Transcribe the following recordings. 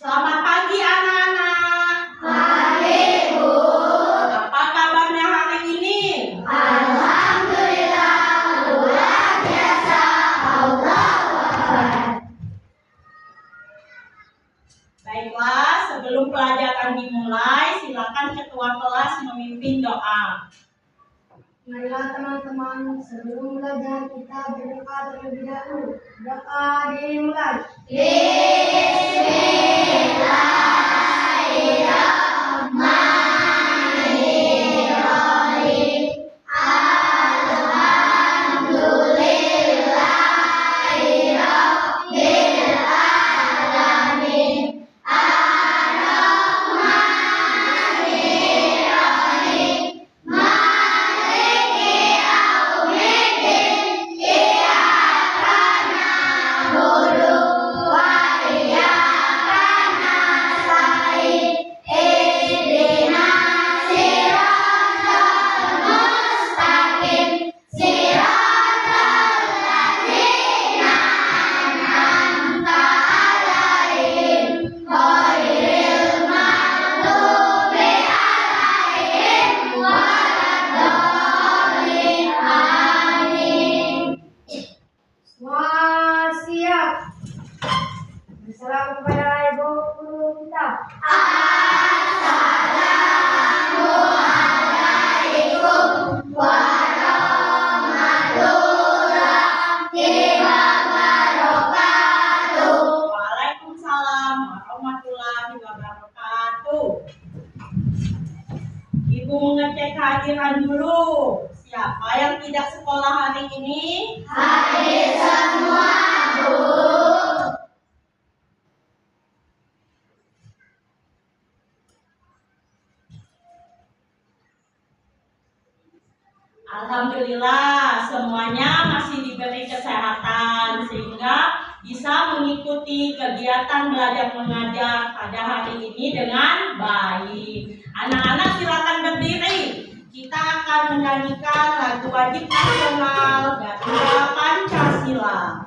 Selamat pagi anak-anak. Pagi, Bu. Apa kabarnya hari ini? Alhamdulillah, luar biasa. Allahu Akbar. Baiklah, sebelum pelajaran dimulai, silakan ketua kelas memimpin doa. Marilah teman-teman, sebelum belajar kita berdoa terlebih dahulu. Doa dimulai. Bismillahirrahmanirrahim. Alhamdulillahirabbil alamin. Ar-Rahmanirrahim. Maliki yaumiddin. Iyyaka na'budu wa iyyaka nasta'in. Ihdinas siratal mustaqim. Siratal ladzina an'amta 'alaihim ghairil maghdubi 'alaihim waladdallin. Amin. Semua siap. Bersalam kepada ibu guru kita. Assalamualaikum warahmatullahi wabarakatuh. Waalaikumsalam warahmatullahi wabarakatuh. Ibu mengecek kehadiran dulu. Siapa yang tidak sekolah hari ini? Hadir semua, Bu. Alhamdulillah, semuanya masih diberi kesehatan sehingga bisa mengikuti kegiatan belajar mengajar pada hari ini dengan baik. Anak-anak silakan berdiri. Kita akan menyanyikan lagu wajib nasional Garuda Pancasila.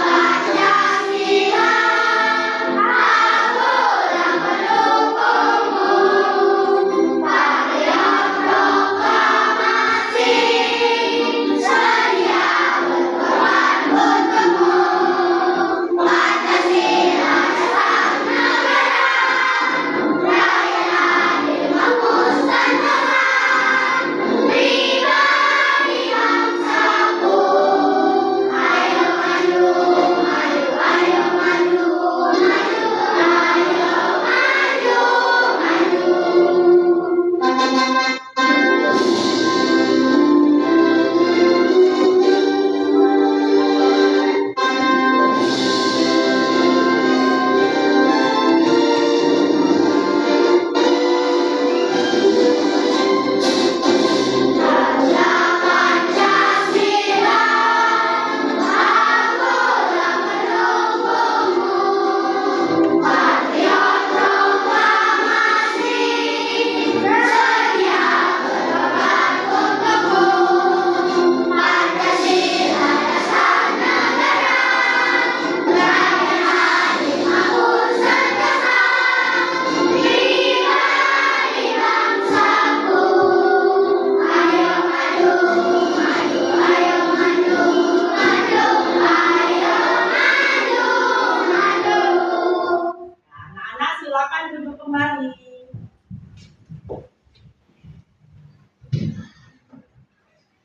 Pancasila, aku yang mendukungmu. Patriot proklamasi, sedia berkorban untukmu. Pancasila dasar negara, rakyat adil memutuskan Tuhan. Pribadi bangsaku, ayo maju, maju, ayo maju, maju, ayo maju, Garuda Pancasila, aku yang mendukungmu. Patriot proklamasi, sedia berkorban untukmu. Pancasila dasar negara, rakyat adil memutuskan Tuhan. Pribadi bangsaku, ayo maju, maju, ayo maju, maju, ayo maju, maju. Anak-anak silakan duduk kembali.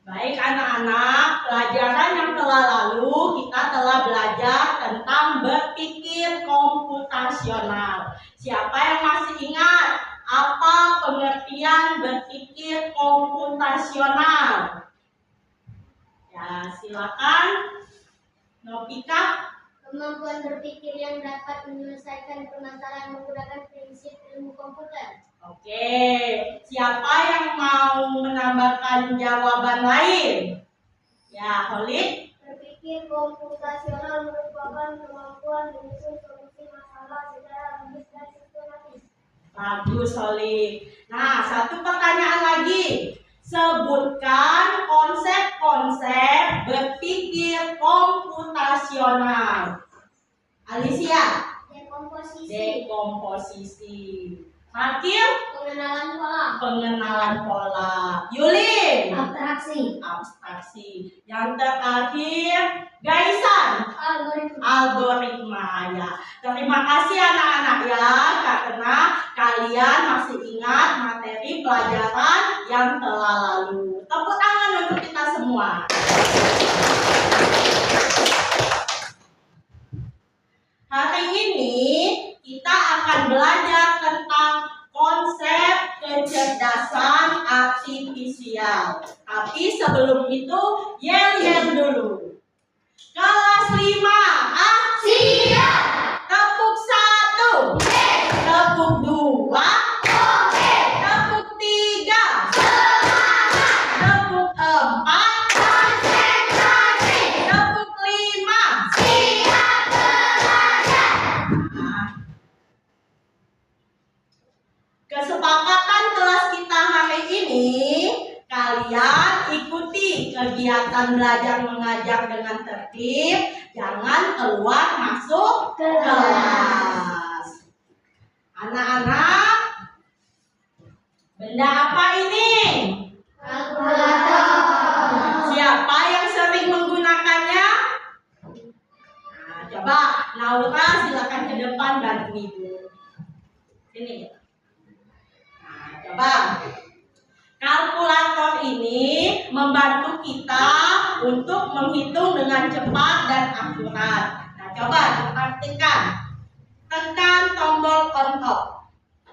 Baik anak-anak, pelajaran yang telah lalu kita telah belajar tentang berpikir komputasional. Siapa yang masih ingat apa pengertian berpikir komputasional? Ya, silakan. Novika. Kemampuan berpikir yang dapat menyelesaikan permasalahan menggunakan prinsip ilmu komputer. Oke, siapa yang mau menambahkan menambahkan jawaban lain? Ya, Holid. Berpikir komputasional merupakan kemampuan menyusun solusi masalah secara logis dan sistematis. Bagus, Holid. Nah, satu pertanyaan lagi. Sebutkan konsep-konsep berpikir komputasional. Alicia. Dekomposisi. Makil. Pengenalan pola. Yulin. Abstraksi. Yang terakhir, Gaisan. Algoritma. Ya. Terima kasih anak-anak ya, karena kalian masih ingat materi pelajaran yang telah lalu. Tepuk tangan untuk kita semua. Hari ini kita akan belajar tentang konsep kecerdasan artifisial. Tapi sebelum itu, yel-yel dulu. Kelas 5, Siap. tepuk 1, tepuk 2, tepuk 3, tepuk 4, tepuk 5. Kesepakatan kelas kita hari ini, kalian ikuti kegiatan belajar mengajar dengan tertib, jangan keluar masuk kelas. Anak-anak, benda apa ini? Kalkulator. Siapa yang sering menggunakannya? Nah, coba Naura silakan ke depan bantu ibu. Sini. Nah, coba. Kalkulator ini membantu kita untuk menghitung dengan cepat dan akurat. Nah, coba praktikkan. Tekan tombol on top.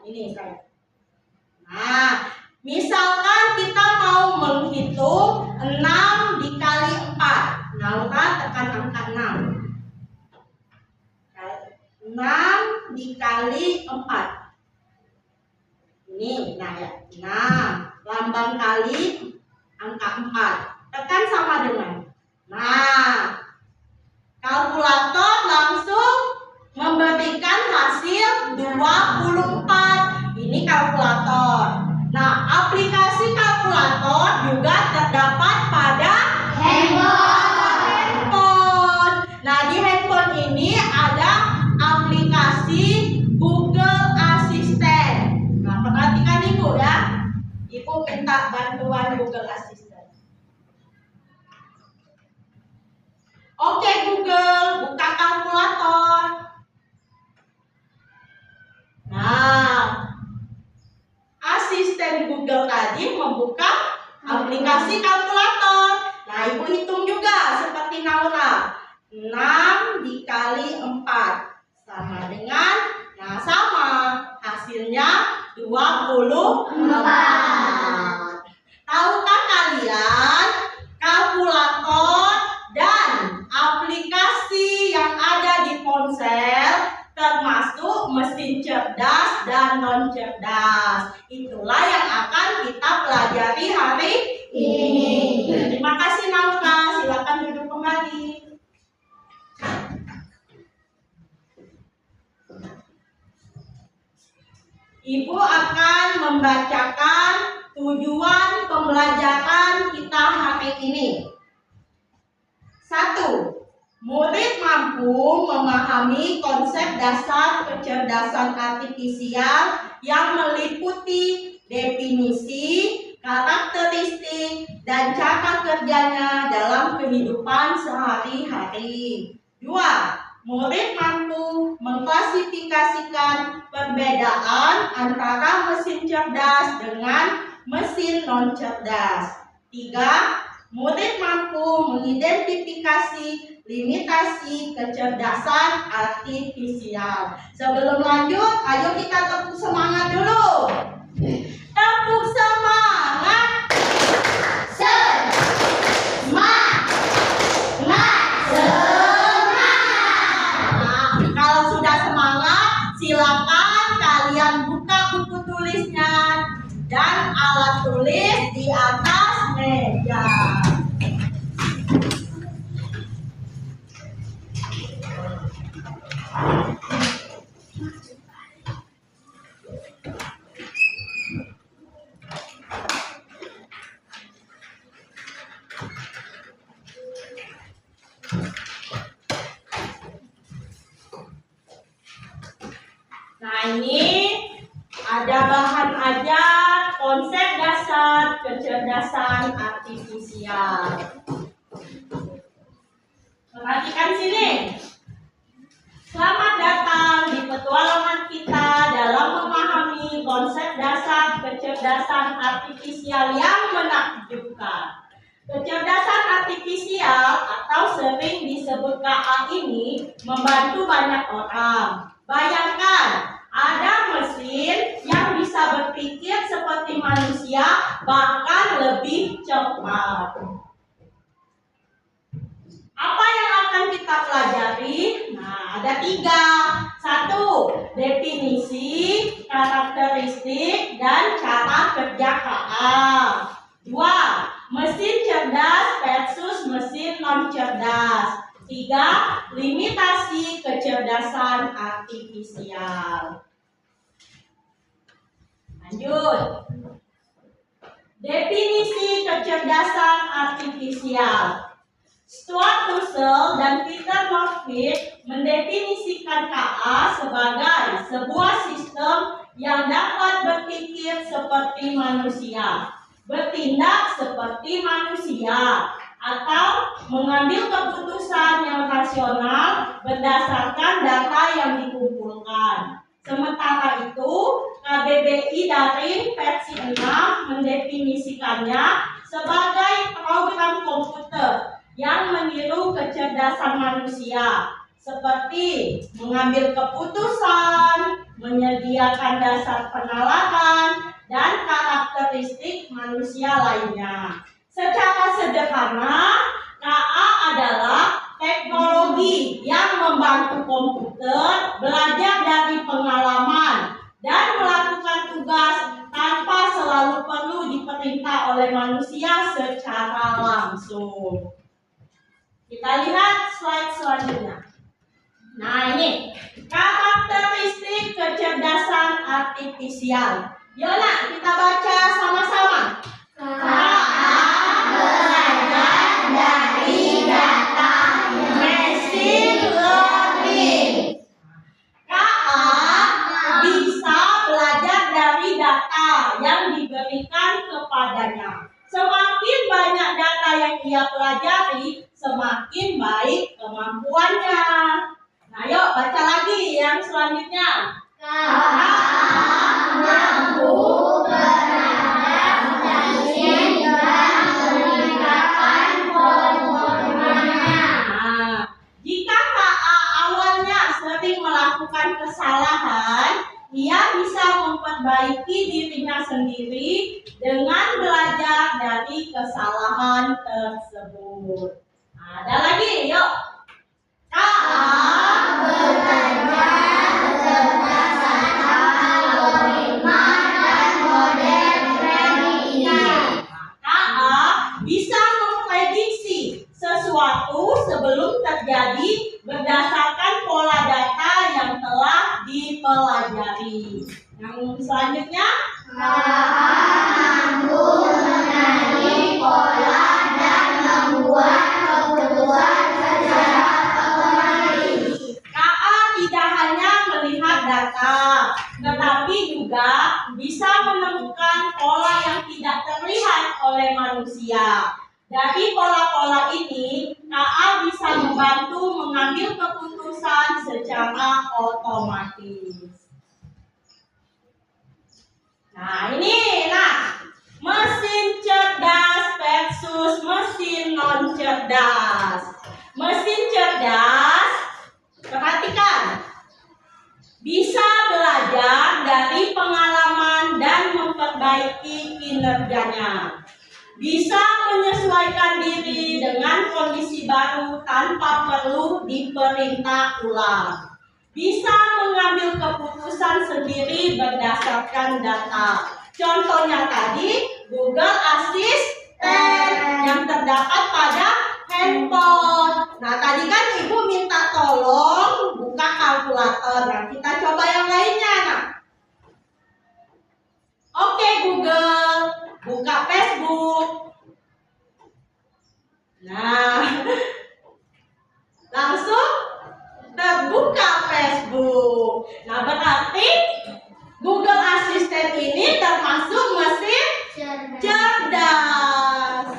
Ini saya. Nah, misalkan kita mau menghitung 6 dikali 4. Naura tekan angka 6. 6 dikali 4. Ini, nah ya. Nah, lambang kali angka 4. Tekan sama dengan. Nah, kalkulator langsung memberikan hasil 24. Ini kalkulator. Nah, aplikasi kalkulator juga terdapat pada handphone. Nah, di handphone ini ada aplikasi Google Assistant. Nah, perhatikan Ibu ya. Ibu minta bantuan Google Assistant. Oke Google, buka kalkulator. Nah, asisten Google tadi membuka aplikasi kalkulator. Nah, Ibu hitung juga seperti Naura. 6 dikali 4 sama dengan, nah sama, hasilnya 24. Tahukah kalian kalkulator dan aplikasi yang ada di ponsel termasuk mesin cerdas dan non cerdas? Itulah yang akan kita pelajari hari ini. Terima kasih Naura, silakan duduk kembali. Ibu akan membacakan tujuan pembelajaran kita hari ini. 1. Murid mampu memahami konsep dasar kecerdasan artifisial yang meliputi definisi, karakteristik, dan cara kerjanya dalam kehidupan sehari-hari. 2. Murid mampu mengklasifikasikan perbedaan antara mesin cerdas dengan mesin non cerdas. 3. Murid mampu mengidentifikasi limitasi kecerdasan artifisial. Sebelum lanjut, ayo kita tepuk semangat dulu. Tepuk semangat. Silakan kalian buka buku tulisnya dan alat tulis di atas ini ada bahan ajar konsep dasar kecerdasan artifisial. Perhatikan sini. Selamat datang di petualangan kita dalam memahami konsep dasar kecerdasan artifisial yang menakjubkan. Kecerdasan artifisial atau sering disebut KA ini membantu banyak orang. Bayangkan, ada mesin yang bisa berpikir seperti manusia, bahkan lebih cepat. Apa yang akan kita pelajari? Nah, ada 3. 1. Definisi, karakteristik, dan cara kerja KA. 2. Mesin cerdas versus mesin non-cerdas. 3. Limitasi kecerdasan artifisial. Lanjut. Definisi kecerdasan artifisial. Stuart Russell dan Peter Northfield mendefinisikan KA sebagai sebuah sistem yang dapat berpikir seperti manusia, bertindak seperti manusia, atau mengambil keputusan yang rasional berdasarkan data yang dikumpulkan. Sementara itu, KBBI Daring versi 6 mendefinisikannya sebagai program komputer yang meniru kecerdasan manusia, seperti mengambil keputusan, menyediakan dasar penalaran, dan karakteristik manusia lainnya. Secara sederhana, KA adalah teknologi yang membantu komputer belajar dari pengalaman dan melakukan tugas tanpa selalu perlu diperintah oleh manusia secara langsung. Kita lihat slide selanjutnya. Nah, ini karakteristik kecerdasan artifisial. Yuk, kita baca sama-sama. KA belajar dari data, machine learning. KA bisa belajar dari data yang diberikan kepadanya. Semakin banyak data yang ia pelajari, semakin baik kemampuannya. Nah, yuk baca lagi yang selanjutnya. KA mampu beradaptasi dan meningkatkan performanya. Nah, jika KA awalnya sering melakukan kesalahan, ia bisa memperbaiki dirinya sendiri dengan belajar dari kesalahan tersebut. Nah, ada lagi, yuk. KA belajar kecerdasan algoritma dan model prediksi. KA bisa memprediksi sesuatu sebelum terjadi berdasarkan pola data yang telah dipelajari. Yang selanjutnya, KA mampu mengenali pola dan membuat keputusan secara otomatis. KA tidak hanya melihat data, tetapi juga bisa menemukan pola yang tidak terlihat oleh manusia. Dari pola-pola ini, KA bisa membantu mengambil keputusan secara otomatis. Nah, ini, mesin cerdas versus mesin non-cerdas. Mesin cerdas, perhatikan, bisa belajar dari pengalaman dan memperbaiki kinerjanya. Bisa menyesuaikan diri dengan kondisi baru tanpa perlu diperintah ulang. Bisa mengambil keputusan sendiri berdasarkan data. Contohnya tadi, Google Assistant yang terdapat pada handphone. Nah, tadi kan Ibu minta tolong buka kalkulator. Nah, kita coba yang lainnya. Oke, Google, buka Facebook. Nah, langsung terbuka Facebook. Nah, berarti Google Assistant ini termasuk mesin cerdas.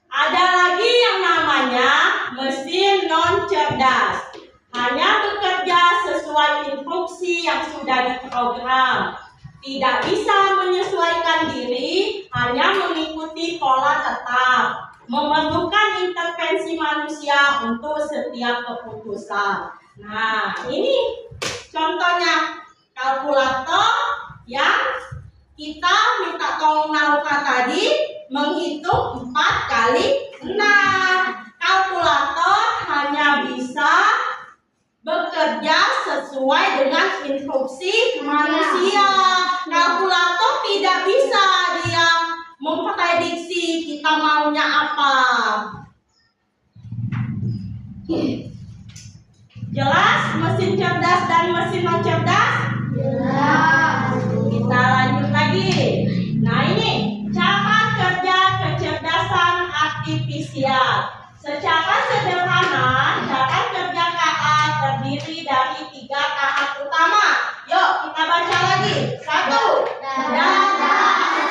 Ada lagi yang namanya mesin non cerdas. Hanya bekerja sesuai instruksi yang sudah diprogram. Tidak bisa menyesuaikan diri, hanya mengikuti pola tetap. Memerlukan intervensi manusia untuk setiap keputusan. Nah, ini contohnya kalkulator yang kita minta tolong Nauka tadi menghitung 4 kali 6. Kalkulator hanya bisa bekerja sesuai dengan instruksi manusia. Kalkulator tidak bisa dia memprediksi kita maunya apa. Jelas mesin cerdas dan mesin non cerdas? Jelas. Kita lanjut lagi. Nah, ini cara kerja kecerdasan artifisial. Secara sederhana, cara kerja KA terdiri dari 3 tahap utama. Yuk, kita baca lagi. 1. Data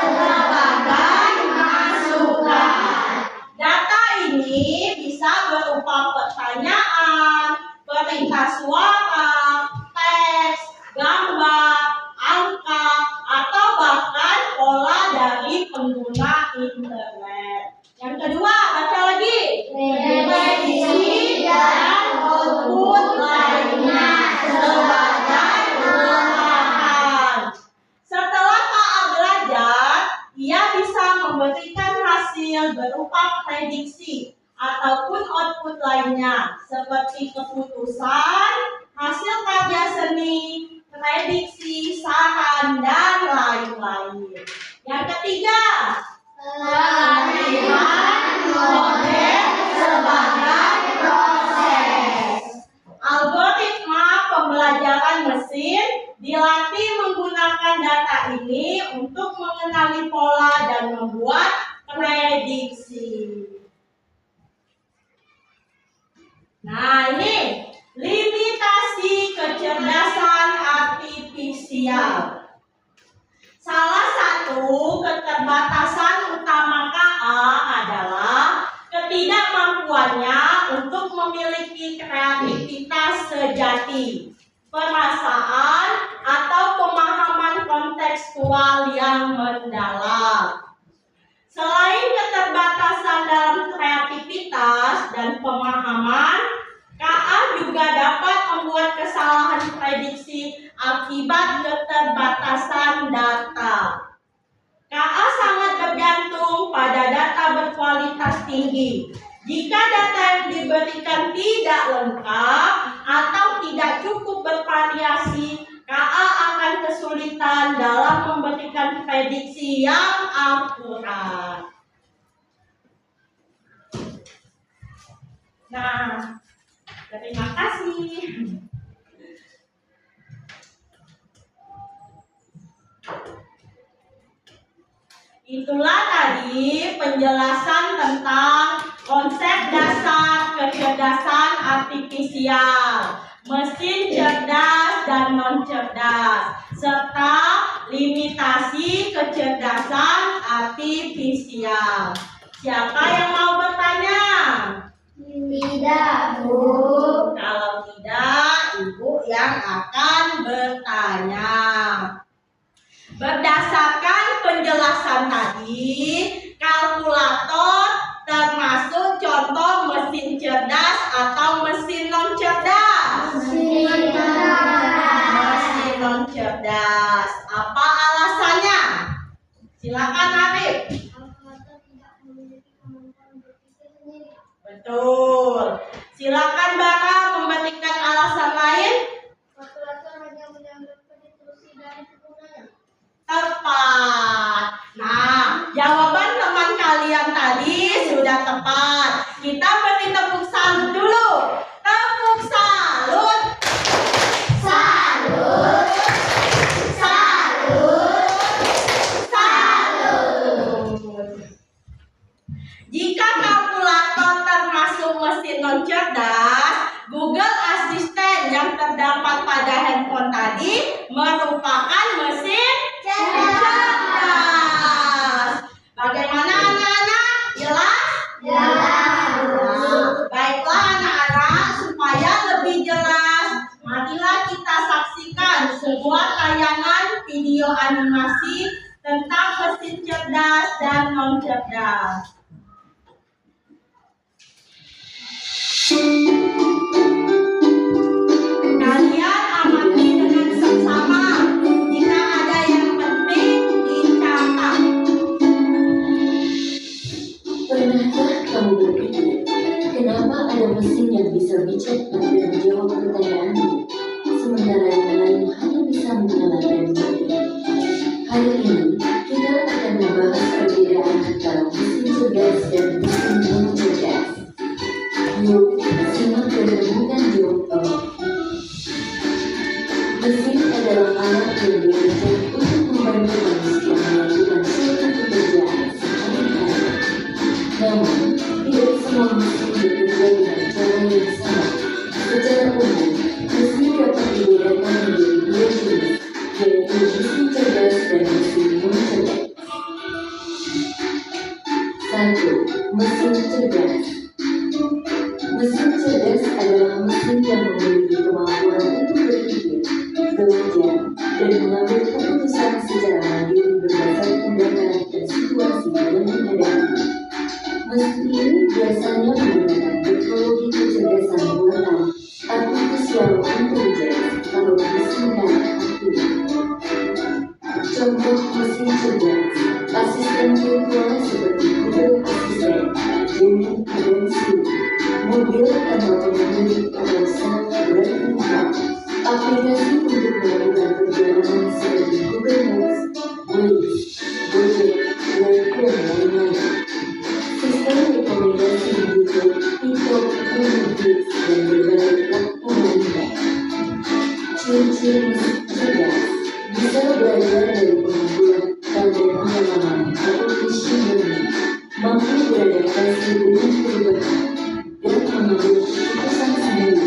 sebagai masukan. Data ini bisa berupa pertanyaan, perintah suara, teks, gambar, angka, atau bahkan pola dari pengguna internet. Yang kedua, baca lagi. Prediksi dan output lainnya sebagai pelatihan. Setelah KA belajar, ia bisa memberikan hasil berupa prediksi ataupun output lainnya seperti keputusan, hasil karya seni, prediksi, saran, dan lain-lain. Yang ketiga, pelatihan model sebagai proses. Algoritma pembelajaran mesin dilatih menggunakan data ini untuk mengenali pola dan membuat prediksi. Nah, ini limitasi kecerdasan artifisial. Salah satu keterbatasan utama KA adalah ketidakmampuannya untuk memiliki kreativitas sejati, perasaan, atau pemahaman kontekstual yang mendalam. Selain keterbatasan dalam kreativitas dan pemahaman, KA juga dapat membuat kesalahan prediksi akibat keterbatasan data. KA sangat bergantung pada data berkualitas tinggi. Jika data yang diberikan tidak lengkap atau tidak cukup bervariasi, KA akan kesulitan dalam memberikan prediksi yang akurat. Nah, terima kasih. Itulah tadi penjelasan tentang konsep dasar kecerdasan artifisial, mesin cerdas dan non cerdas, serta limitasi kecerdasan artifisial. Siapa yang mau bertanya? Tidak, Bu. Kalau tidak, Ibu yang akan bertanya. Berdasarkan penjelasan tadi, kalkulator termasuk contoh mesin cerdas atau mesin non cerdas? Mesin cerdas. Mesin non cerdas. Apa alasannya? Silakan Arif. Kalkulator tidak memiliki kemampuan berpikir sendiri. Betul. Silakan Bara memberikan alasan lain. Kalkulator hanya mengambil instruksi dari penggunanya. Tepat. Nah, jawaban teman kalian tadi sudah tepat. Kita beri tepuk salut dulu. Tepuk salut. Salut. Salut. Salut. Jika kalkulator termasuk mesin non cerdas, Google Assistant yang terdapat pada handphone tadi merupakan mesin cerdas. Bagaimana anak-anak? Jelas? Baiklah anak-anak, supaya lebih jelas, marilah kita saksikan sebuah tayangan video animasi tentang mesin cerdas dan non cerdas. Kalian amati dengan seksama. Jika ada yang penting, dicatat. Pernahkah kamu berpikir, kenapa ada mesin yang bisa bijak dan menjawab pertanyaanmu, sementara yang lain hanya bisa menyalahkan diri? Hari ini, kita akan membahas perbedaan antara mesin cerdas dan mesin non cerdas. Yuk, simak dan renungkan jawaban. Mesin adalah alat yang dirancang untuk membantu manusia melakukan suatu pekerjaan sehari-hari. Namun, tidak semua mesin bekerja dengan cara yang sama. Secara umum, mesin dapat dibedakan menjadi dua jenis, yaitu mesin cerdas dan mesin non cerdas. 1. Mesin cerdas. Mesin cerdas adalah mesin yang memiliki kemampuan untuk berpikir, belajar, dan mengambil keputusan secara mandiri berdasarkan data dan situasi yang dihadapi. Mesin ini biasanya menggunakan teknologi kecerdasan buatan, artificial intelligence, atau disingkat ARTI. Contoh mesin cerdas, asisten virtual seperti Google Assistant, Gemini, dan Siri, mobil tanpa pengemudi atau self-driving, aplikasi untuk melakukan perjalanan seperti Google Maps, Waze, Gojek, dan lain-lain. Sistem rekomendasi di YouTube, TikTok, Netflix, dan berbagai platform lainnya. Ciri-ciri mesin cerdas bisa belajar dari pengumpulan dan pengalaman atau machine learning, mampu beradaptasi dengan perubahan, dan mengambil keputusan sendiri,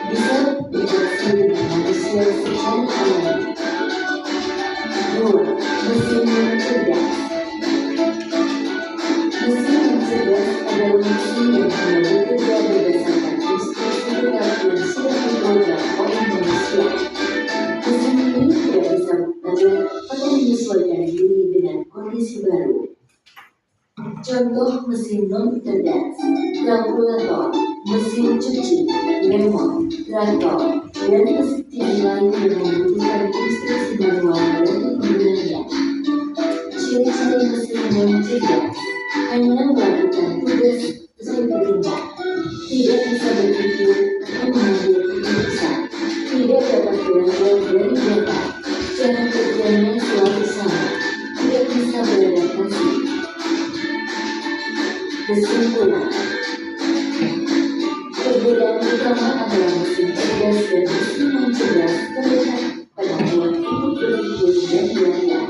bisa berinteraksi dengan manusia secara alami. 2. Mesin non cerdas. Mesin yang cerdas adalah mesin yang hanya bekerja berdasarkan instruksi tetap yang sudah diprogram oleh manusia. Mesin ini tidak bisa belajar atau menyesuaikan diri dengan kondisi baru. Contoh mesin non cerdas: kalkulator, mesin cuci, remote, traktor, dan mesin lain yang membutuhkan instruksi manual dari penggunanya. Ciri-ciri mesin non cerdas: hanya melakukan tugas sesuai perintah, tidak bisa berpikir atau mengambil keputusan, tidak dapat belajar dari data, cara kerjanya selalu sama, tidak bisa beradaptasi. Kesimpulan, perbedaan utama antara mesin cerdas dan mesin non cerdas terletak pada kemampuan untuk berpikir dan belajar.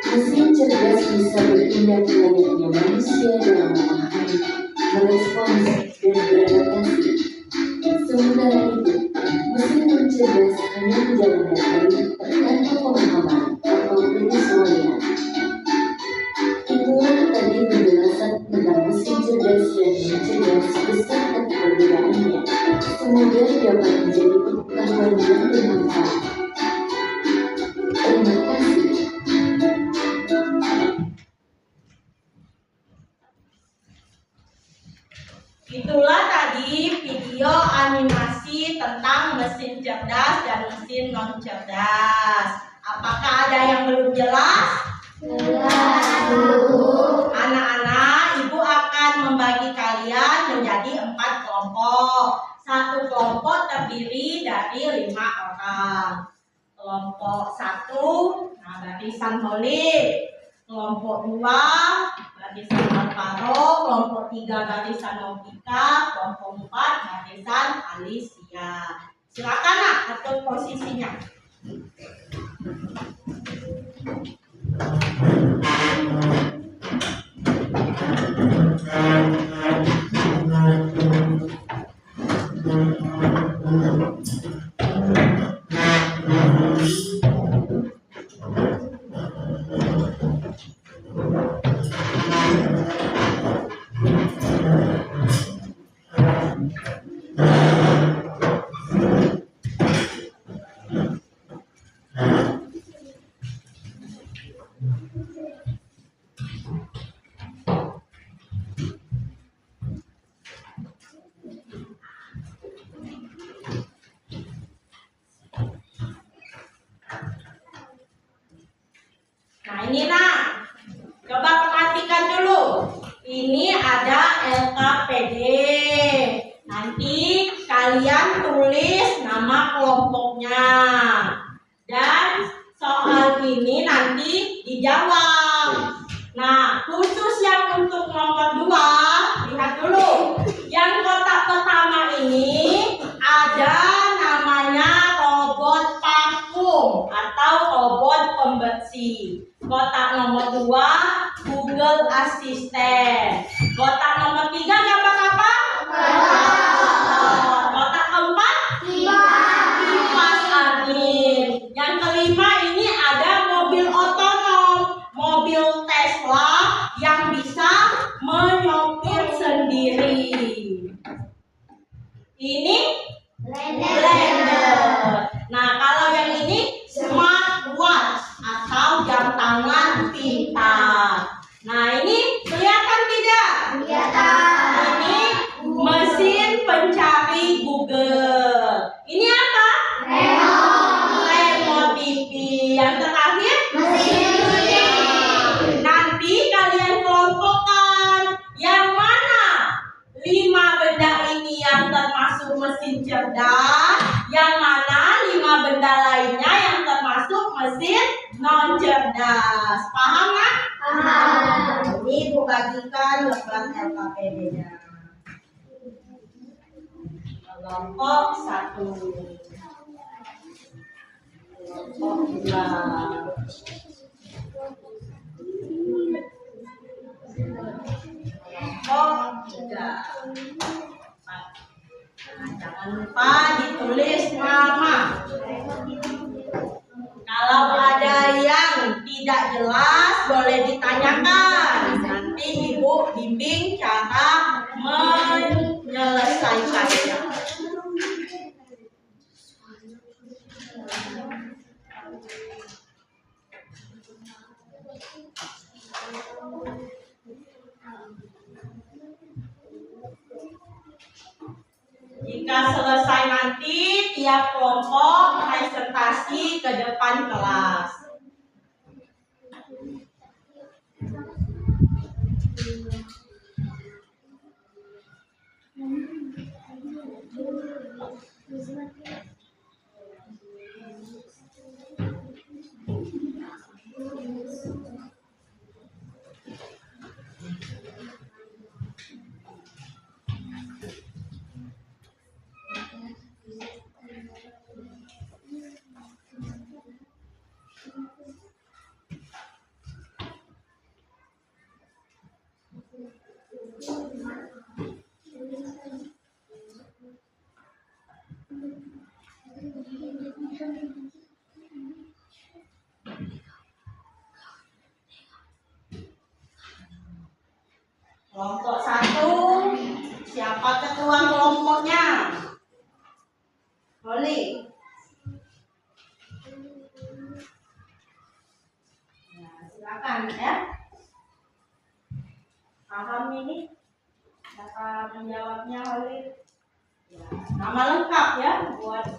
Mesin cerdas bisa bertindak layaknya manusia dalam memahami, merespons, dan beradaptasi. Sementara itu, mesin non cerdas hanya menjalankan perintah tanpa pemahaman atau penyesuaian. Itulah tadi penjelasan tentang mesin cerdas dan non cerdas beserta perbedaannya. Semoga dapat menjadi pengetahuan yang bermanfaat. Terima kasih. Itulah tadi video animasi tentang mesin cerdas dan mesin non cerdas. Apakah ada yang belum jelas? Anak-anak, ibu akan membagi kalian menjadi 4 kelompok. Satu kelompok terdiri dari 5 orang. Kelompok 1, barisan Holid. Kelompok 2, barisan Alvaro. Kelompok 3, barisan Novika. Kelompok 4, barisan Alicia. Silakan nak, atur posisinya. ada LKPD. Nanti kalian tulis nama kelompoknya. Dan soal ini nanti dijawab. Nah, khusus yang untuk nomor 2, lihat dulu. Yang kotak pertama ini ada namanya robot vakum atau robot pembersih. Kotak nomor 2, Google Assistant. Kotak nomor 3, apa? Kotak keempat, kipas angin. Yang kelima ini ada mobil otonom, mobil Tesla yang bisa menyopir sendiri. Ini blender. Nah, kalau yang ini smartwatch atau jam tangan pintar. Nah, ini kelihatan tidak? Ini mesin pencari Google. Ini apa? Remote TV. Yang terakhir nanti kalian kelompokkan yang mana 5 benda ini yang termasuk mesin cerdas, yang mana 5 benda lainnya yang termasuk mesin non cerdas. Paham kan? Ini Ibu bagikan lembar LKPD-nya. Kelompok 1, kelompok 2, kelompok 3, 4. Nah, jangan lupa ditulis nama. Kalau ada yang tidak jelas boleh ditanyakan. Nanti Ibu bimbing cara menyelesaikannya. Jika selesai nanti tiap kelompok presentasi ke depan kelas. Kelompok 1, siapa ketua kelompoknya? Holly. Ya, silakan ya. Paham ini? Siapa menjawabnya, Holly? Ya, nama lengkap ya, buat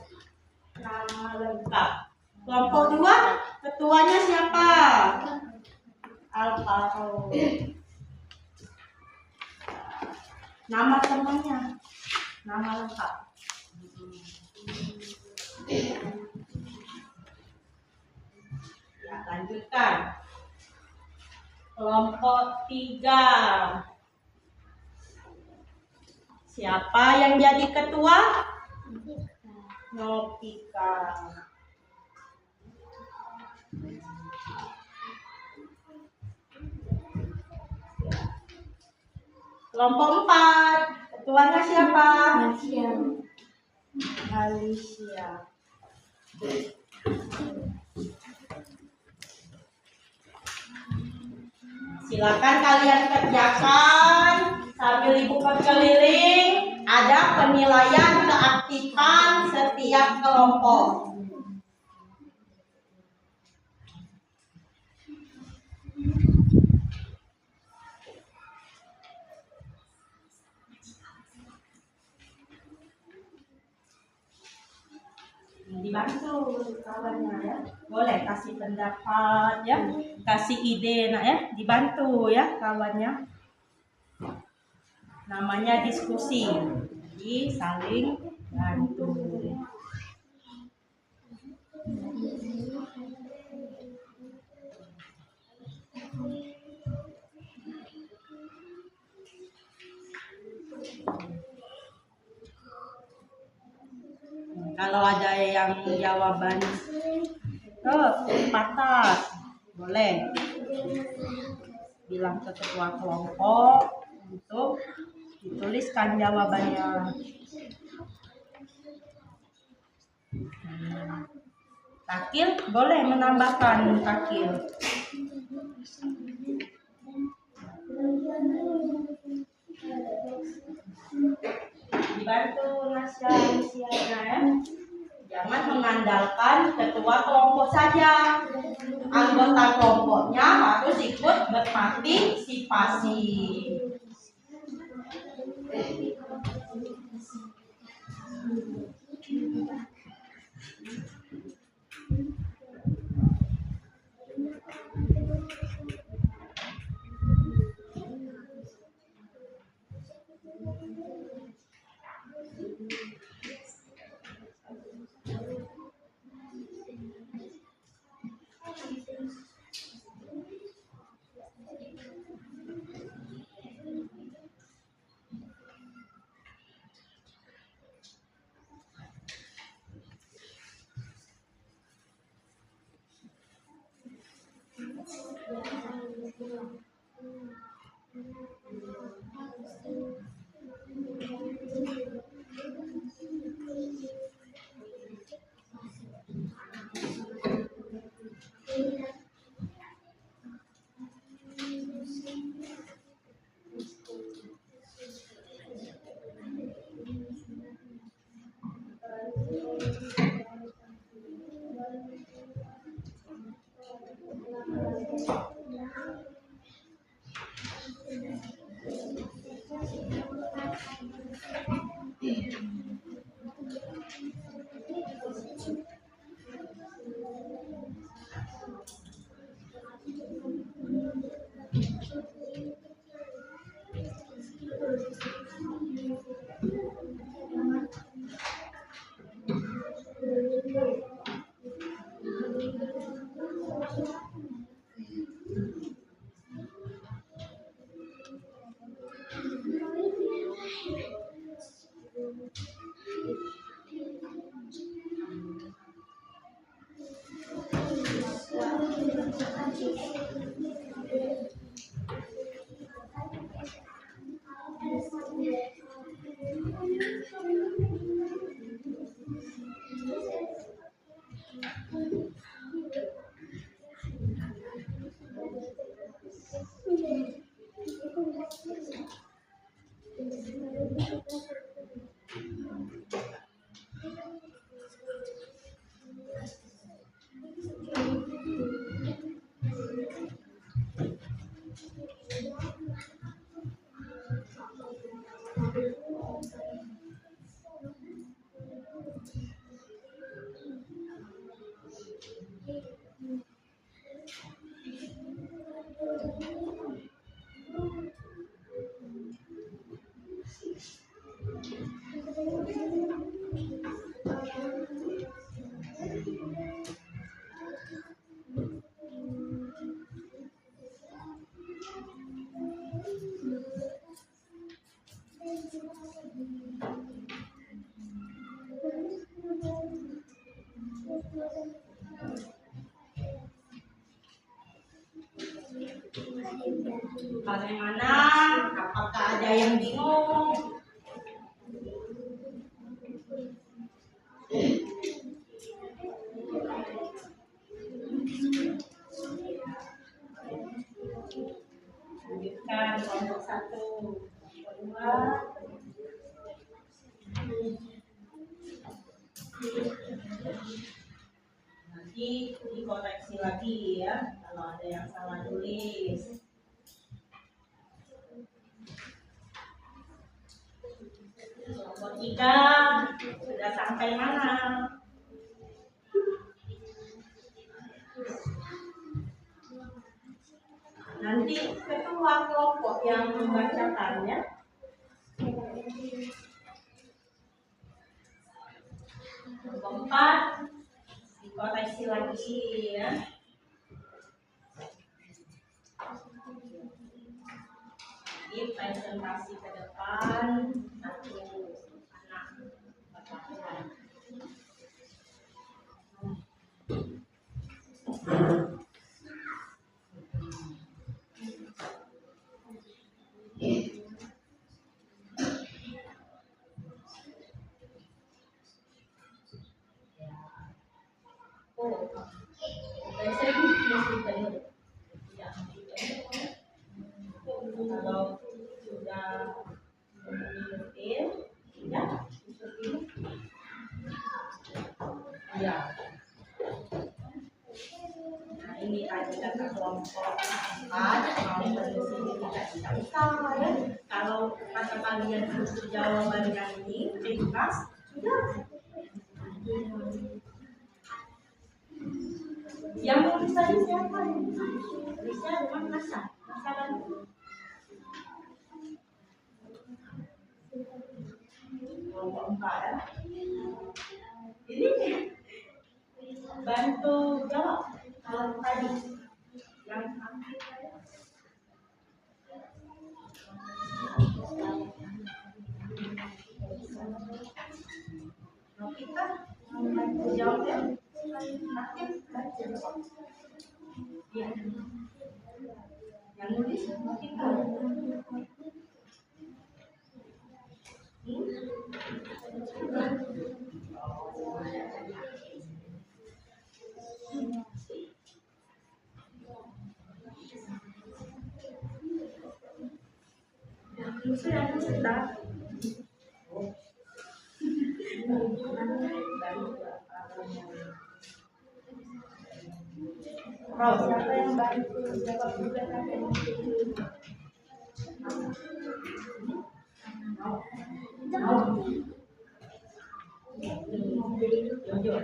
nama lengkap. Kelompok 2, ketuanya siapa? Alvaro. Nama temannya, nama lengkap. Ya, lanjutkan. Kelompok 3. Siapa yang jadi ketua? Novika. Kelompok 4, ketuanya siapa? Alicia. Silakan kalian kerjakan sambil Ibu berkeliling. Ada penilaian keaktifan setiap kelompok. Dibantu kawannya ya, boleh kasih pendapat ya, kasih ide nak ya, dibantu ya kawannya. namanya diskusi. Jadi saling bantu. Kalau ada yang jawaban patah, boleh bilang ke ketua kelompok untuk dituliskan jawabannya. Takil boleh menambahkan takil. Dibantu nasihatnya ya. Jangan mengandalkan ketua kelompok saja. Anggota kelompoknya harus ikut berpartisipasi. Bagaimana? Apakah ada yang bingung? Lanjutkan kelompok 1, kedua. Nanti dikoreksi lagi ya kalau ada yang salah tulis. Kelompok 3 sudah sampai mana? Nanti ketua kelompok yang membacakannya Kelompok 4 dikoreksi lagi ya. Di presentasi ke depan satu anak berpakaian. Kalau sudah mengerti, ya, ya. Nah, ini tadi kata kelompok 4, kalau sini tidak bisa ya. Kalau kata kalian untuk jawabannya ini ringkas, sudah. Yang mau bisa siapa? Bisa dengan masa. Kelompok 4 ya. Ini bantu jawab kalau tadi yang kita bantu jawab ya. Ya. Yang nulis kita. Sudah kita. Siapa yang bantu jawab juga tadi?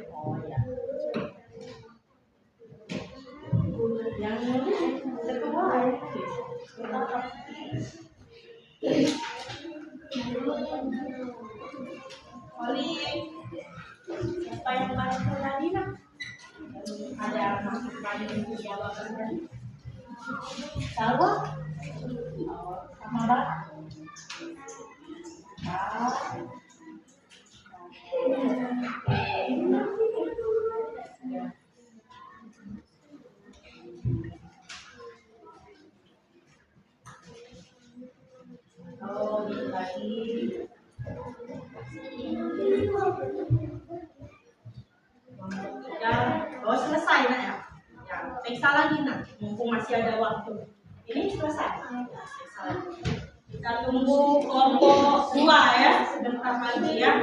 Oh ya. Yang kedua Oli, siapa yang bantu tadi nak? Ada masukan untuk jawaban tadi? Salwa? Samara? Oh, ini lagi. Oh, selesai nak ya? Ya, periksa lagi nak, mumpung masih ada waktu. Ini selesai. Periksa lagi. Kita tunggu kelompok 2 ya, sebentar lagi ya.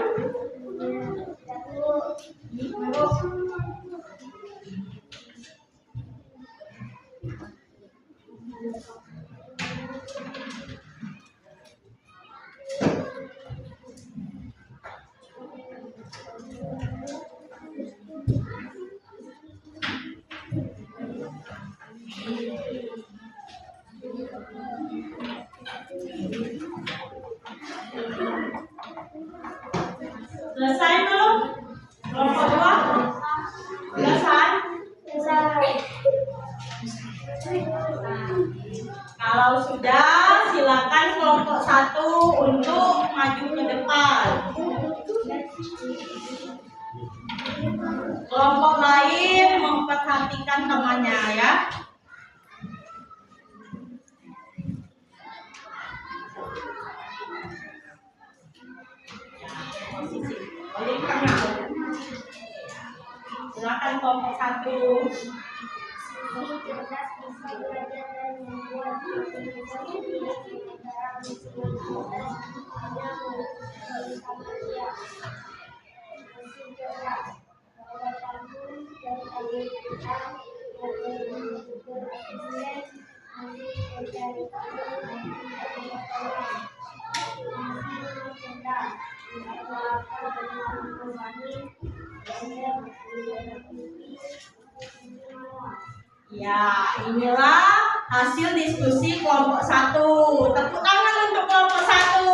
Selesai belum? Kelompok 2? Selesai? Kalau sudah, silakan kelompok 1 untuk maju ke depan. Kelompok lain memperhatikan temannya ya. Oleh tengah. Silakan kelompok 1. Ini cerdas, bisa belajar dan membuat organisasi negara meskipun cerdas hanya bisa kerja. Mesin cerdas, bahwa pantun dan kegiatan yang berefisien nanti mencari tahu dan pengetahuan. Mesin cerdas, dilakukan dengan membanding dan meneliti semua. Ya, inilah hasil diskusi kelompok 1. Tepuk tangan untuk kelompok 1.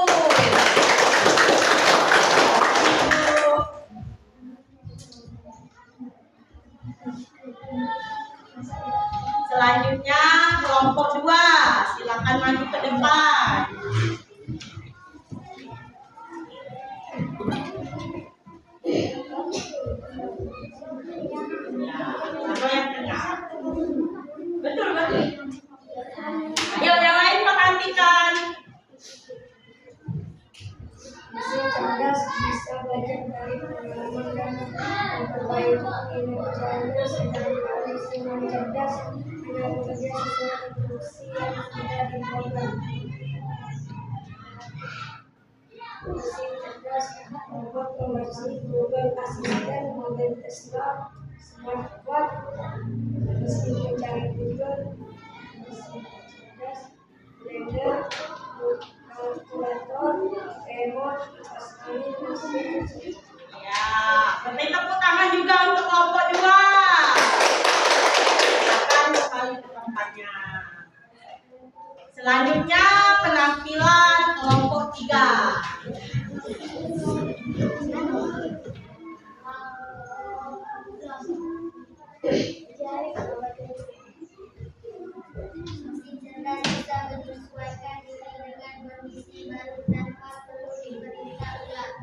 cerdas, bisa belajar dari pengalaman dan memperbaiki kinerjanya, sedangkan mesin non cerdas hanya bekerja sesuai instruksi yang sudah diprogram. Mesin cerdas, robot pembersih, Google Assistant, mobil Tesla, smartwatch, mesin pencari Google, mesin cerdas, blender, kalkulator, remote, kipas angin, mesin cuci. Ya, beri tepuk tangan juga untuk kelompok 2. Silakan kembali ke tempatnya. Selanjutnya penampilan kelompok 3. Mesin cerdas bisa menyesuaikan diri dengan kondisi baru tanpa perlu diperintah ulang.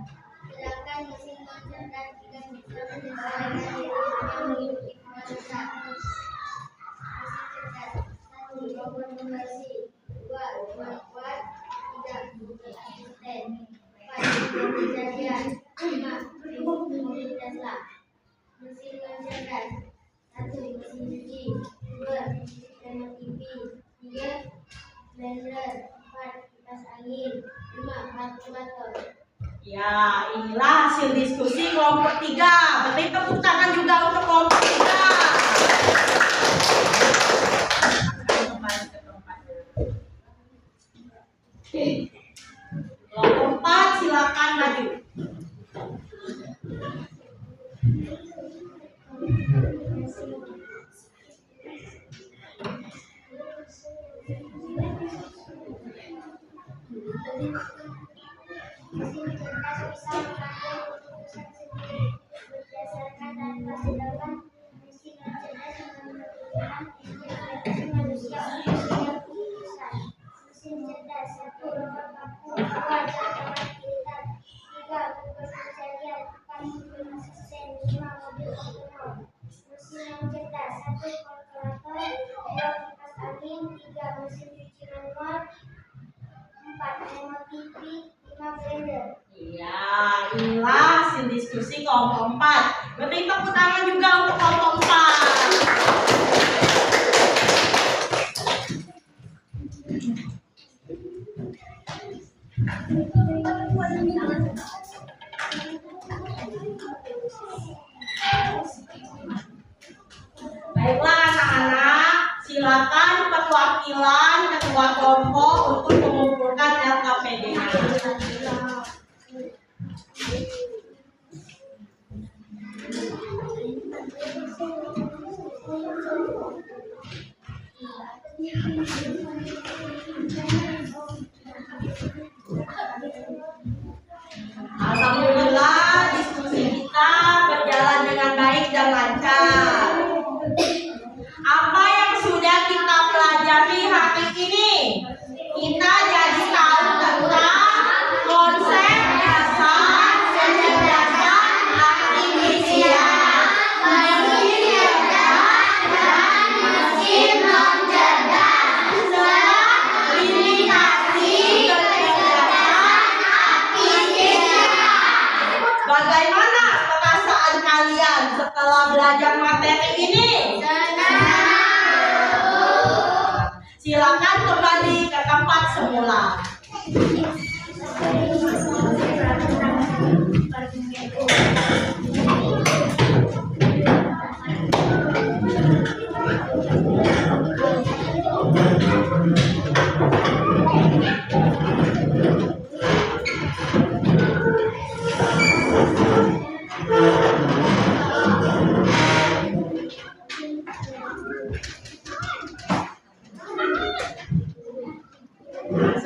Sedangkan mesin non cerdas tidak bisa menyesuaikan diri hanya mengikuti pengawasan. Mesin cerdas 1. Robot pembersih 2. Smartwatch 3. Google Assistant 4. Mesin pencarian 5. Mobil Tesla. Mesin non cerdas 1. Mesin cuci 2. Remote TV 3. Blender 4. Kipas angin 5. Kalkulator. Ya, inilah hasil diskusi kelompok 3. Beri tepuk tangan juga untuk kelompok 3. Kembali ke tempatnya. Kelompok 4 silakan maju. Mesin cerdas bisa mengambil keputusan sendiri berdasarkan data, sedangkan mesin non cerdas membutuhkan intervensi manusia untuk membuat keputusan. Mesin cerdas 1. Robot mampu 2. Catatan pintar 3. Google pencarian 4. Google Assistant 5. Mobil otonom. Mesin non cerdas 1. Kalkulator 2. Kipas angin 3. Mesin cuci manual 4. Remote TV 5. Blender. Ya, inilah hasil diskusi kelompok 4. Beri tepuk tangan juga untuk kelompok 4. Baiklah anak-anak, silakan perwakilan ketua kelompok untuk mengumpulkan LKPD-nya. Alhamdulillah diskusi kita berjalan dengan baik dan lancar. Apa yang sudah kita pelajari hari ini? Kita jadi tahu tentang konsep dasar kecerdasan artifisial, mesin cerdas dan mesin non cerdas, serta aplikasi kecerdasan artifisial. Bagaimana perasaan kalian setelah belajar materi ini? Silakan kembali ke tempat semula.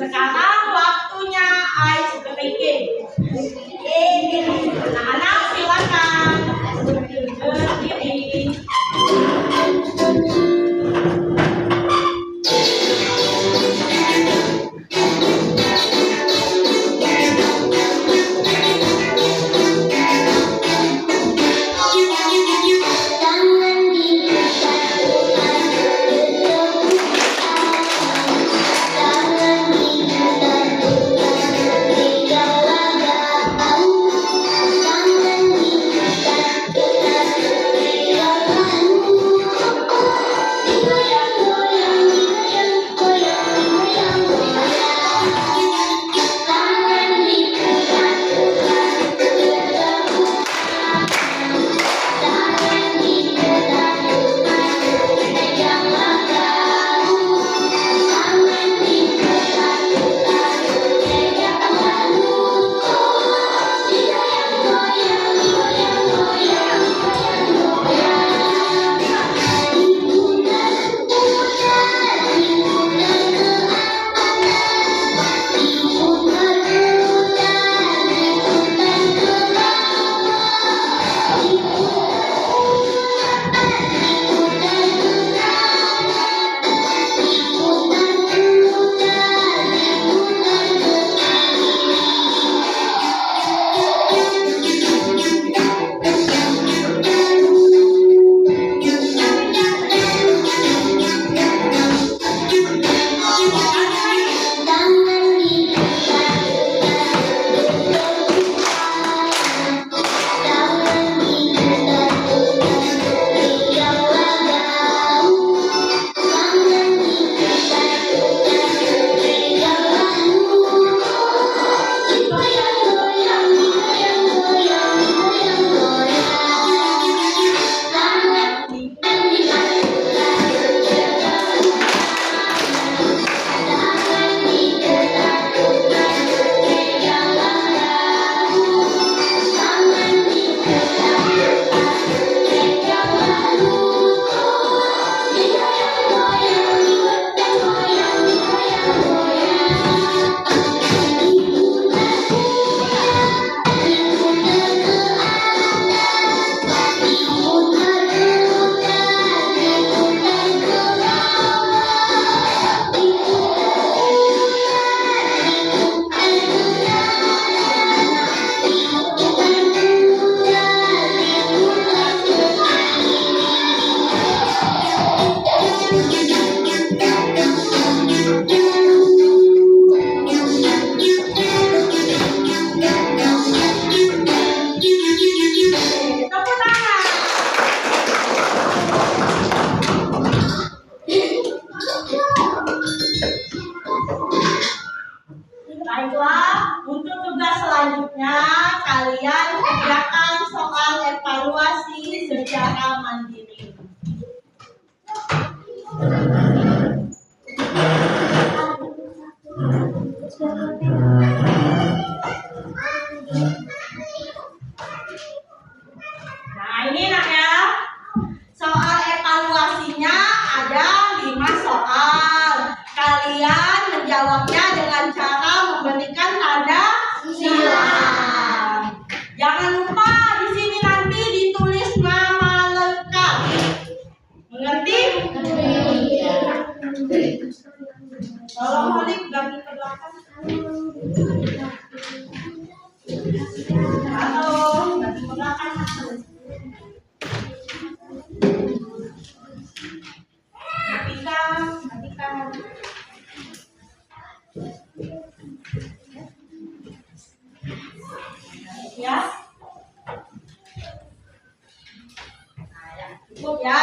Sekarang waktunya ice breaking. Anak-anak silakan berdiri. Tangan diikat, tangan diikat. Nah, ini nak ya. Soal evaluasinya ada 5 soal. Kalian menjawabnya dengan cara memberikan tanda silang. Jangan lupa di sini nanti ditulis nama lengkap. Mengerti? Tolong Holik ganti ke belakang. Halo, ganti ke belakang. Matikan. Ya. Nah, ya, cukup ya.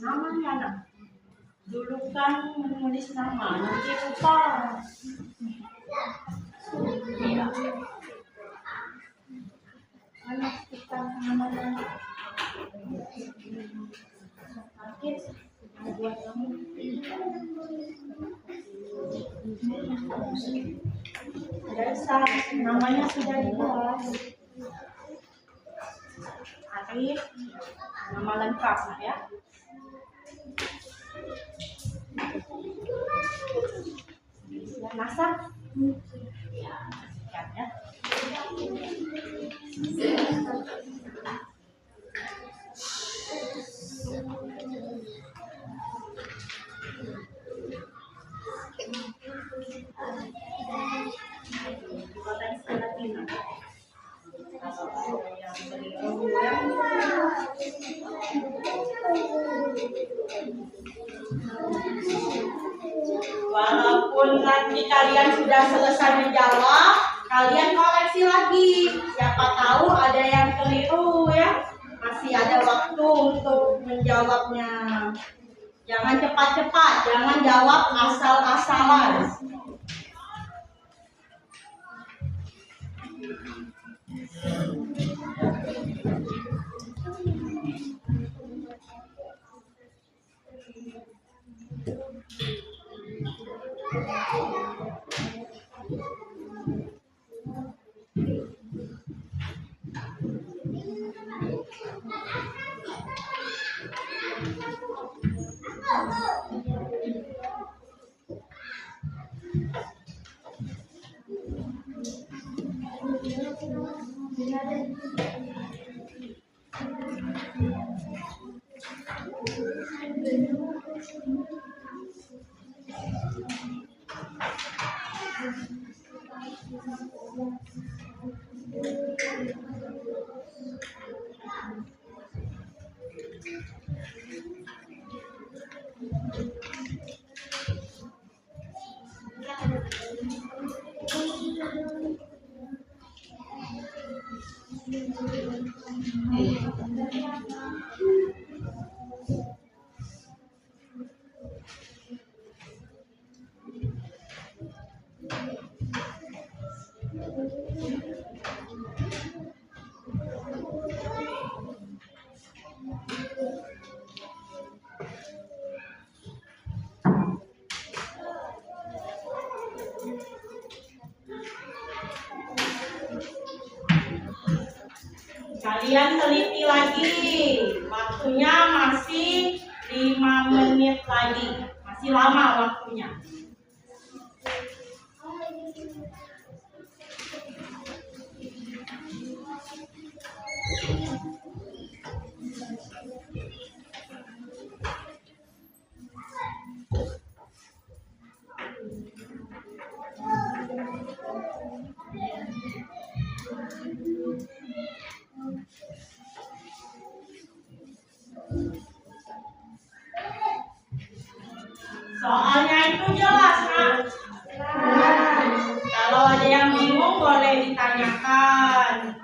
Namanya anak. Dulu kan menulis nama, nanti lupa. Iya. Anak kita namanya. Sakit. Buat kamu. Ada namanya sudah dibahas. Arif, nama lengkap ya. Masak. Ya, ya. Kalau yang Walaupun nanti kalian sudah selesai menjawab, kalian koreksi lagi. Siapa tahu ada yang keliru ya. Masih ada waktu untuk menjawabnya. Jangan cepat-cepat, jangan jawab asal-asalan. Kalian teliti lagi, waktunya masih 5 menit lagi, masih lama waktunya. Soalnya itu jelas, Kak. Kalau ada yang bingung boleh ditanyakan.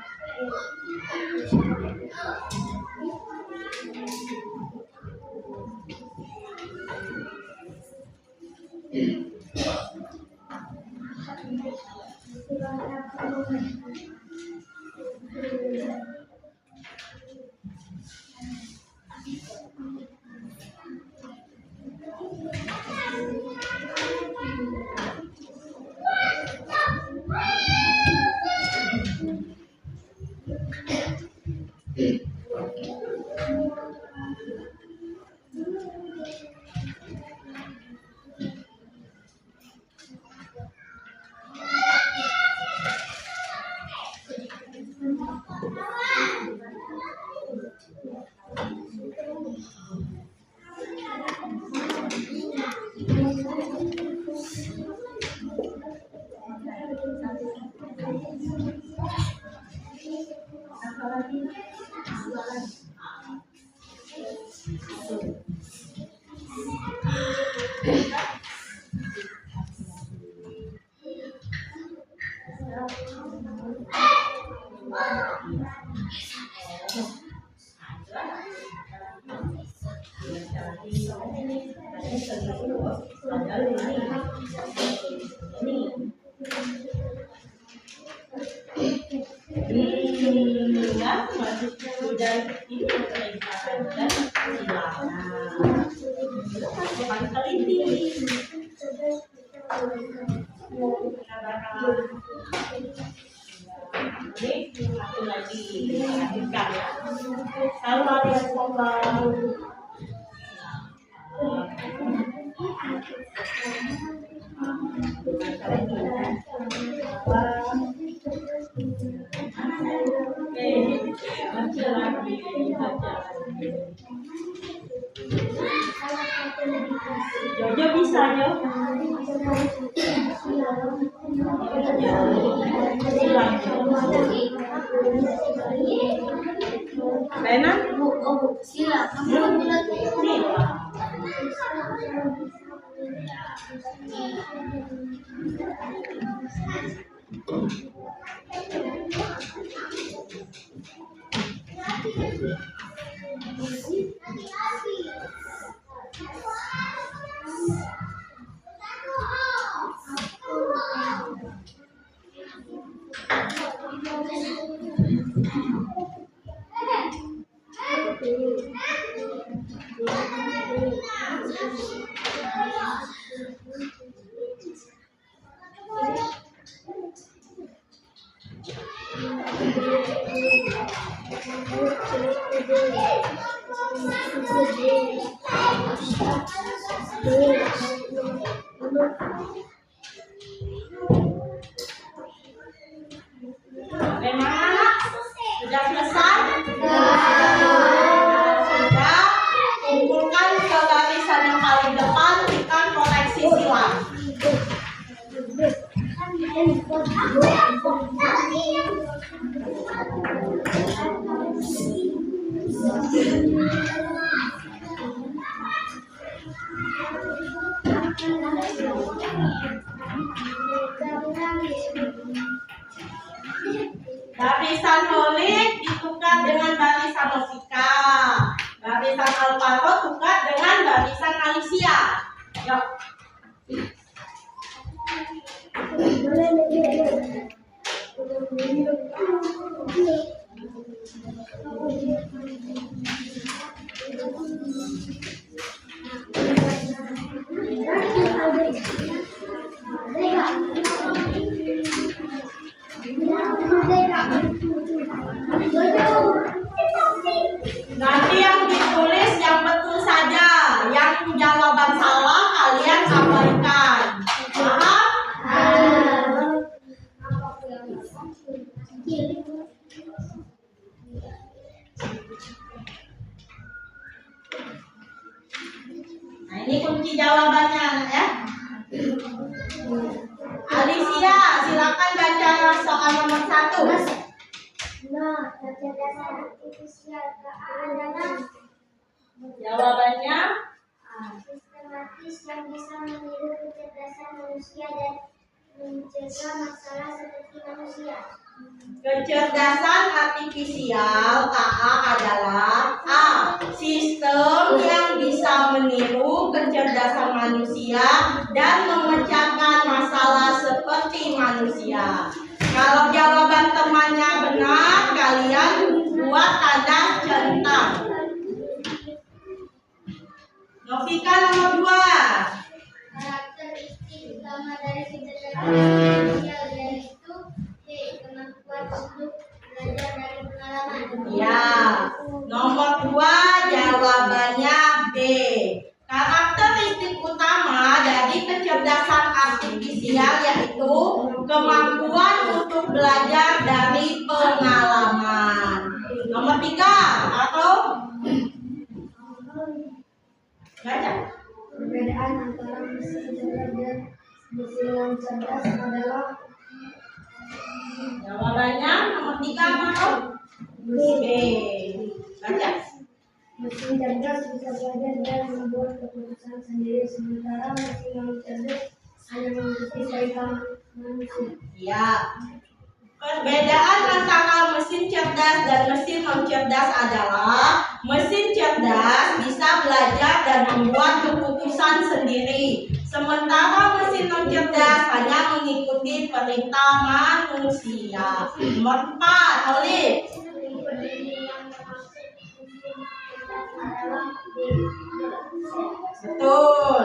Jojo bisa, Jo. Lena? Sila. Bagaimana? Sudah selesai? Sudah. Kumpulkan ke barisan yang paling depan, kita koreksi silang. Barisan Holik ditukar dengan barisan Novika. Barisan Alvaro tukar dengan barisan Alicia. Yuk. Nanti yang ditulis yang betul saja, yang jawaban salah kalian abaikan. Paham? Nah, ini kunci jawabannya, anak ya. Alicia, silakan baca soal nomor 1. Nah, kecerdasan artifisial adalah Jawabannya sistematis yang bisa meniru kecerdasan manusia dan mencegah masalah seperti manusia. kecerdasan artifisial KA adalah A. Sistem yang bisa meniru kecerdasan manusia dan memecahkan masalah seperti manusia. Kalau jawaban temannya benar, kalian buat tanda centang. Novika nomor 2. Karakteristik utama dari kecerdasan artifisial yaitu C. Kemampuan untuk belajar dari pengalaman. Ya, nomor 2 jawabannya B. Karakteristik utama dari kecerdasan artifisial yaitu kemampuan untuk belajar dari pengalaman. Nomor 3 atau baca. Perbedaan antara mesin cerdas dan mesin non cerdas adalah Jawabannya nomor 3 atau B. Baca. mesin cerdas bisa belajar dan membuat keputusan sendiri, sementara mesin non cerdas hanya mengikuti kaitan manusia. Ya. Perbedaan antara mesin cerdas dan mesin non cerdas adalah mesin cerdas bisa belajar dan membuat keputusan sendiri, sementara mesin non cerdas hanya mengikuti perintah manusia. Nomor 4, Olive. Betul.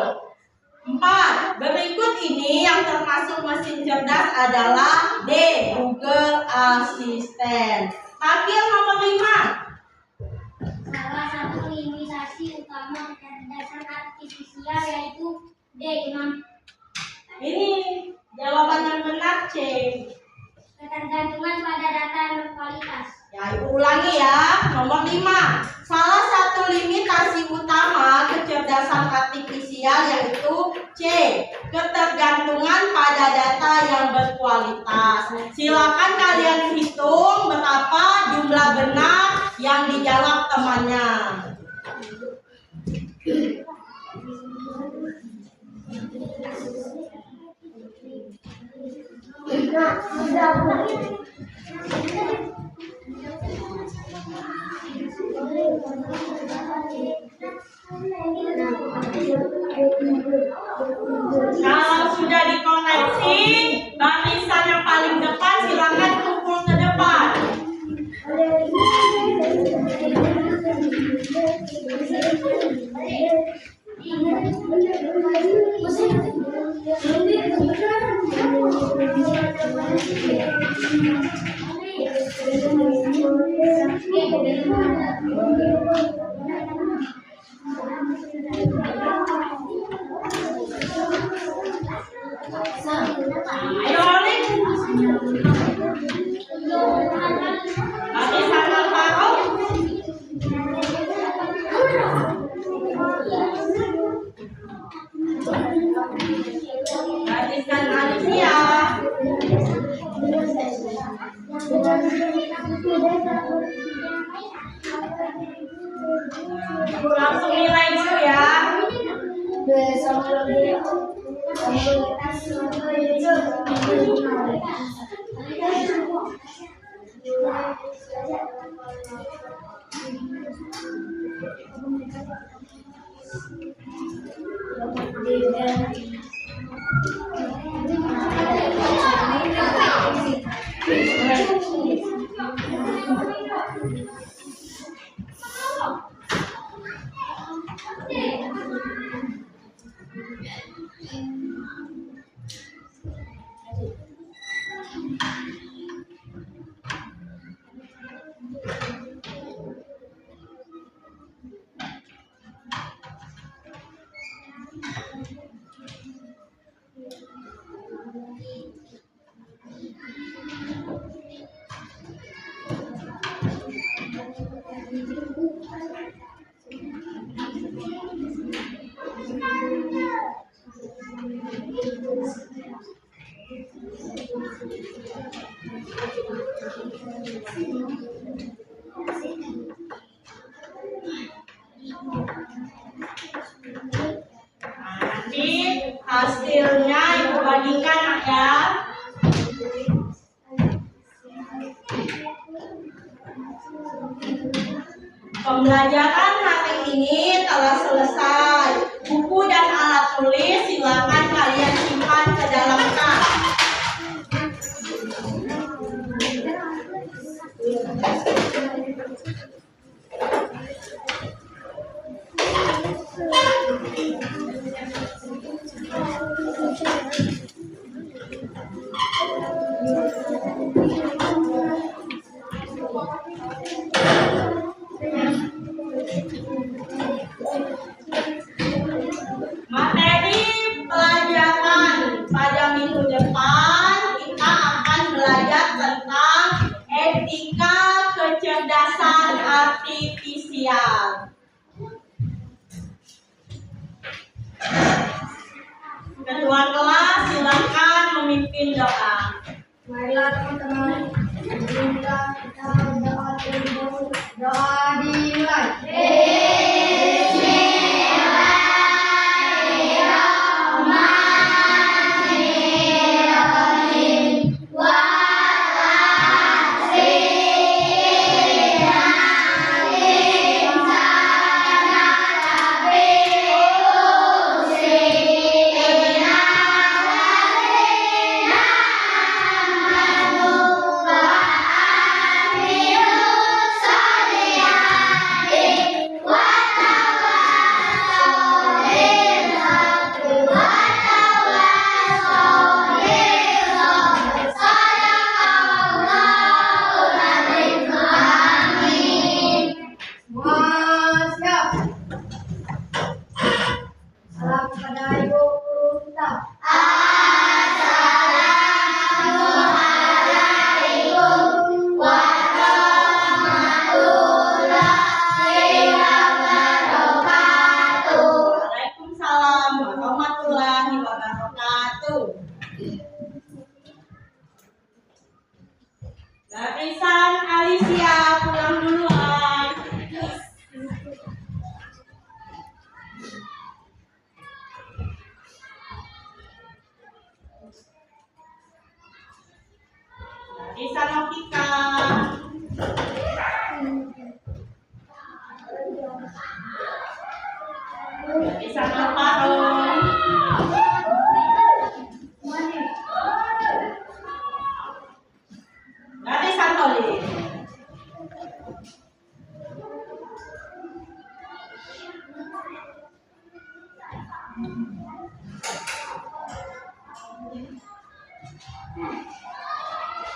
4. Berikut ini yang termasuk mesin cerdas adalah D. Google Assistant. Pakil nomor 5. Salah satu limitasi utama kecerdasan artifisial yaitu D. Ini jawaban yang benar C. Ketergantungan pada data yang berkualitas. Ya, ibu ulangi ya. Nomor 5. Salah satu limitasi utama kecerdasan artifisial yaitu C. Ketergantungan pada data yang berkualitas. Silakan kalian hitung berapa jumlah benar yang dijawab temannya. Kalau sudah dikoneksi, barisan yang paling depan silakan kumpul ke depan. Ayo Oli. Barisan Alvaro. Barisan Alicia. Langsung nilai dulu ya. Nanti hasilnya ibu bagikan ya. Pembelajaran hari ini telah selesai. Buku dan alat tulis silakan kalian simpan ke dalam tas. Materi pelajaran pada minggu depan kita akan belajar tentang etika kecerdasan artifisial. Ketua kelas silakan memimpin doa. Marilah teman-teman, kita berdoa dimulai. Isang apa dong? Dari Santoli.